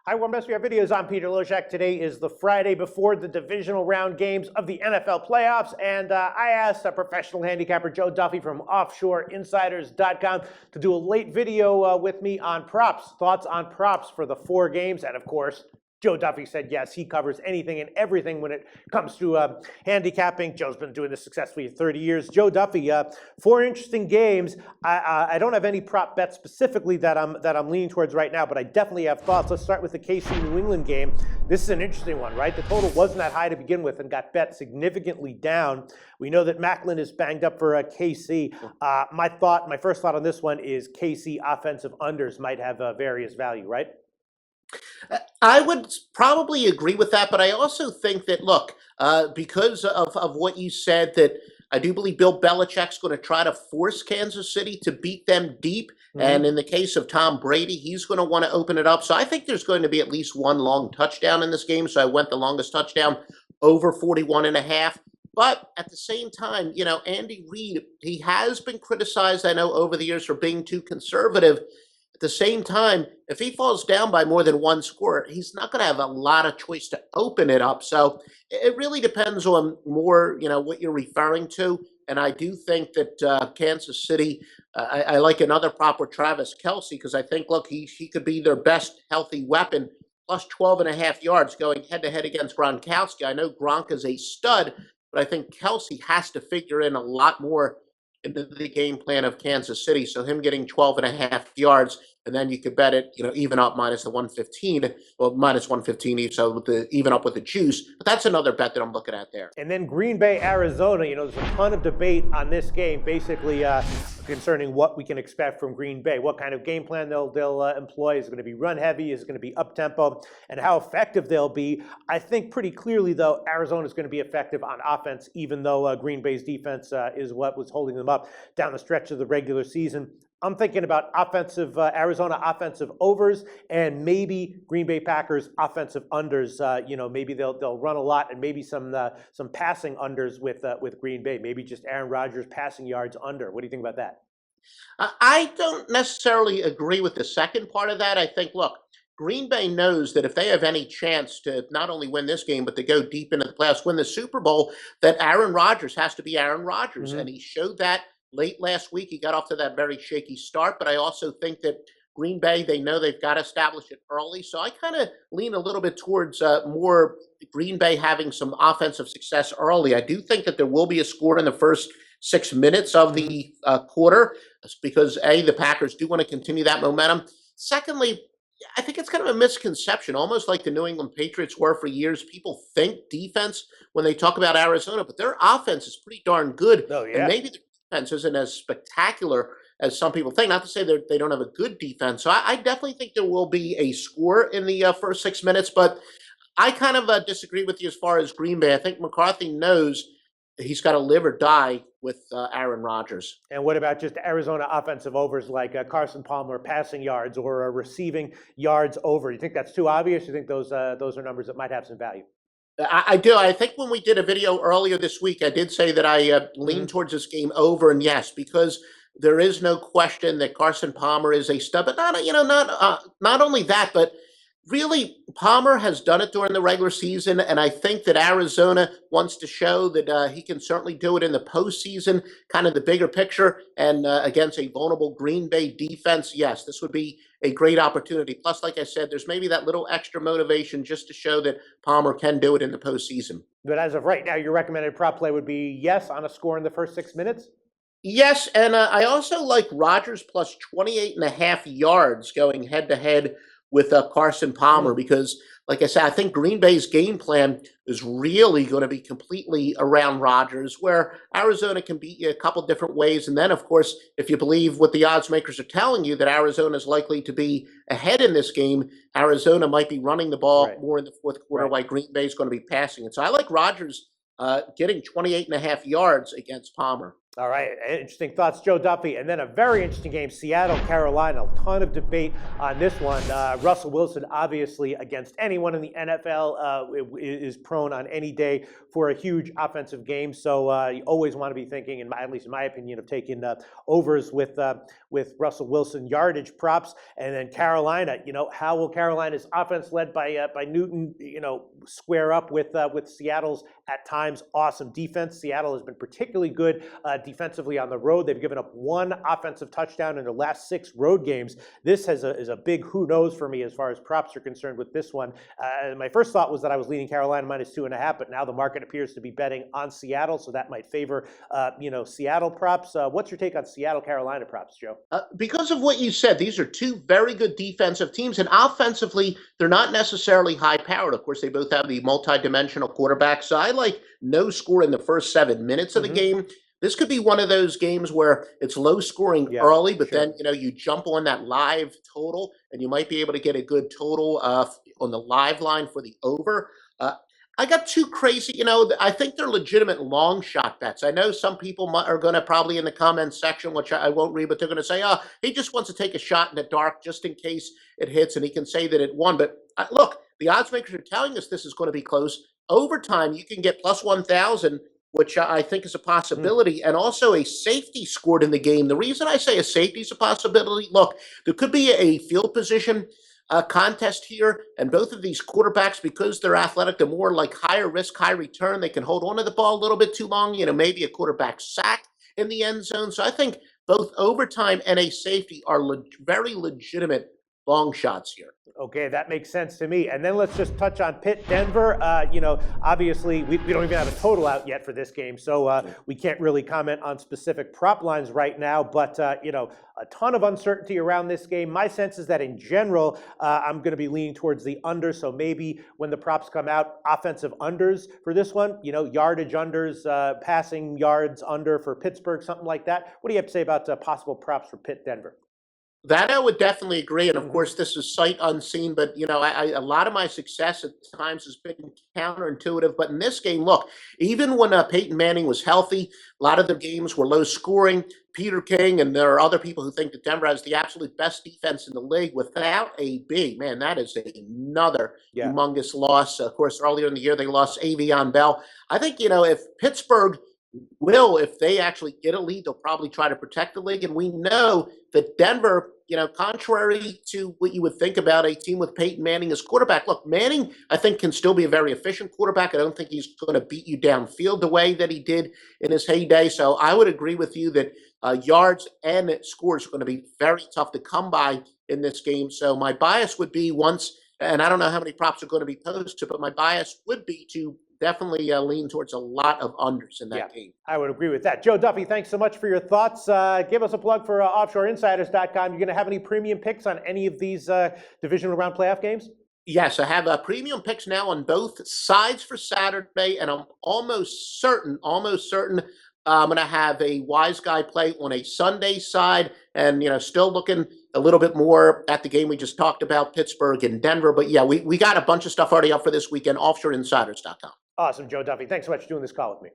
Hi, One Best Fair Videos. I'm Peter Loshak. Today is the Friday before the divisional round games of the NFL playoffs, and I asked a professional handicapper, Joe Duffy from OffshoreInsiders.com, to do a late video with me on props, thoughts on props for the 4 games, and of course, Joe Duffy said yes, he covers anything and everything when it comes to handicapping. Joe's been doing this successfully for 30 years. Joe Duffy, 4 interesting games. I don't have any prop bets specifically that I'm leaning towards right now, but I definitely have thoughts. Let's start with the KC New England game. This is an interesting one, right? The total wasn't that high to begin with and got bet significantly down. We know that Macklin is banged up for KC. My first thought on this one is KC offensive unders might have various value, right? I would probably agree with that, but I also think that, look, because of what you said, that I do believe Bill Belichick's going to try to force Kansas City to beat them deep. And in the case of Tom Brady, he's going to want to open it up. So I think there's going to be at least one long touchdown in this game. So I went the longest touchdown over 41.5. But at the same time, you know, Andy Reid, he has been criticized, I know, over the years for being too conservative. At the same time, if he falls down by more than one score, he's not going to have a lot of choice to open it up. So it really depends on more, you know, what you're referring to. And I do think that Kansas City, I like another prop with Travis Kelce, because I think, look, he could be their best healthy weapon, plus 12.5 yards going head-to-head against Gronkowski. I know Gronk is a stud, but I think Kelce has to figure in a lot more into the game plan of Kansas City. So him getting 12.5 yards, and then you could bet it, you know, even up minus the 115, well, minus 115 each, so with the even up with the juice. But that's another bet that I'm looking at there. And then Green Bay, Arizona, you know, there's a ton of debate on this game, basically concerning what we can expect from Green Bay, what kind of game plan they'll employ. Is it going to be run heavy? Is it going to be up tempo? And how effective they'll be. I think pretty clearly, though, Arizona is going to be effective on offense, even though Green Bay's defense is what was holding them up down the stretch of the regular season. I'm thinking about Arizona offensive overs and maybe Green Bay Packers offensive unders. Maybe they'll run a lot and maybe some passing unders with Green Bay. Maybe just Aaron Rodgers passing yards under. What do you think about that? I don't necessarily agree with the second part of that. I think, look, Green Bay knows that if they have any chance to not only win this game, but to go deep into the playoffs, win the Super Bowl, that Aaron Rodgers has to be Aaron Rodgers. And he showed that late last week. He got off to that very shaky start, but I also think that Green Bay, they know they've got to establish it early. So I kind of lean a little bit towards more Green Bay having some offensive success early. I do think that there will be a score in the first 6 minutes of the quarter, because the Packers do want to continue that momentum. Secondly, I think it's kind of a misconception, almost like the New England Patriots were for years. People think defense when they talk about Arizona, but their offense is pretty darn good. Oh, yeah. And maybe the defense isn't as spectacular as some people think. Not to say that they don't have a good defense. So I definitely think there will be a score in the first 6 minutes, but I kind of disagree with you as far as Green Bay. I think McCarthy knows he's got to live or die with Aaron Rodgers. And what about just Arizona offensive overs like Carson Palmer passing yards or receiving yards over? You think that's too obvious? You think those are numbers that might have some value? I do. I think when we did a video earlier this week, I did say that I lean towards this game over, and yes, because there is no question that Carson Palmer is a stud. But not only that, but really, Palmer has done it during the regular season, and I think that Arizona wants to show that he can certainly do it in the postseason, kind of the bigger picture, and against a vulnerable Green Bay defense. Yes, this would be a great opportunity. Plus, like I said, there's maybe that little extra motivation just to show that Palmer can do it in the postseason. But as of right now, your recommended prop play would be yes on a score in the first 6 minutes? Yes, and I also like Rodgers plus 28.5 yards going head-to-head with Carson Palmer, because, like I said, I think Green Bay's game plan is really going to be completely around Rodgers, where Arizona can beat you a couple different ways. And then, of course, if you believe what the odds makers are telling you, that Arizona is likely to be ahead in this game, Arizona might be running the ball more in the fourth quarter, while Green Bay is going to be passing it. So I like Rodgers getting 28.5 yards against Palmer. All right, interesting thoughts, Joe Duffy. And then a very interesting game, Seattle, Carolina. A ton of debate on this one. Russell Wilson, obviously, against anyone in the NFL, is prone on any day for a huge offensive game. So you always want to be thinking, at least in my opinion, of taking overs with Russell Wilson yardage props. And then Carolina, how will Carolina's offense, led by Newton, square up with Seattle's at times awesome defense? Seattle has been particularly good defensively on the road. They've given up one offensive touchdown in their last 6 road games. This is a big who knows for me as far as props are concerned with this one. My first thought was that I was leaning Carolina -2.5, but now the market appears to be betting on Seattle, so that might favor Seattle props. What's your take on Seattle Carolina props, Joe? Because of what you said, these are two very good defensive teams, and offensively, they're not necessarily high-powered. Of course, they both have the multi-dimensional quarterback, so I like no score in the first 7 minutes of the game. This could be one of those games where it's low scoring early, but then you jump on that live total, and you might be able to get a good total on the live line for the over. I got too crazy. I think they're legitimate long shot bets. I know some people are going to probably in the comments section, which I won't read, but they're going to say, oh, he just wants to take a shot in the dark just in case it hits, and he can say that it won. But look, the odds makers are telling us this is going to be close. Overtime, you can get +1,000, which I think is a possibility, and also a safety scored in the game. The reason I say a safety is a possibility, look, there could be a field position contest here, and both of these quarterbacks, because they're athletic, they're more like higher risk, high return. They can hold on to the ball a little bit too long, maybe a quarterback sack in the end zone. So I think both overtime and a safety are very legitimate long shots here. Okay, that makes sense to me. And then let's just touch on Pitt, Denver. Obviously, we don't even have a total out yet for this game, so we can't really comment on specific prop lines right now. But, a ton of uncertainty around this game. My sense is that in general, I'm going to be leaning towards the under. So maybe when the props come out, offensive unders for this one, yardage unders, passing yards under for Pittsburgh, something like that. What do you have to say about possible props for Pitt, Denver? That I would definitely agree, and of course, this is sight unseen. But a lot of my success at times has been counterintuitive. But in this game, look, even when Peyton Manning was healthy, a lot of the games were low scoring. Peter King, and there are other people who think that Denver has the absolute best defense in the league without a B. Man, that is another humongous loss. Of course, earlier in the year they lost Avion Bell. I think if Pittsburgh if they actually get a lead, they'll probably try to protect the league. And we know that Denver, contrary to what you would think about a team with Peyton Manning as quarterback, look, Manning, I think, can still be a very efficient quarterback. I don't think he's going to beat you downfield the way that he did in his heyday. So I would agree with you that yards and scores are going to be very tough to come by in this game. So my bias would be and I don't know how many props are going to be posted, but my bias would be to definitely lean towards a lot of unders in that game. I would agree with that. Joe Duffy, thanks so much for your thoughts. Give us a plug for offshoreinsiders.com. You're going to have any premium picks on any of these divisional round playoff games? Yes, I have premium picks now on both sides for Saturday, and I'm almost certain I'm going to have a wise guy play on a Sunday side, and still looking a little bit more at the game we just talked about, Pittsburgh and Denver. But yeah, we got a bunch of stuff already up for this weekend, offshoreinsiders.com. Awesome, Joe Duffy. Thanks so much for doing this call with me.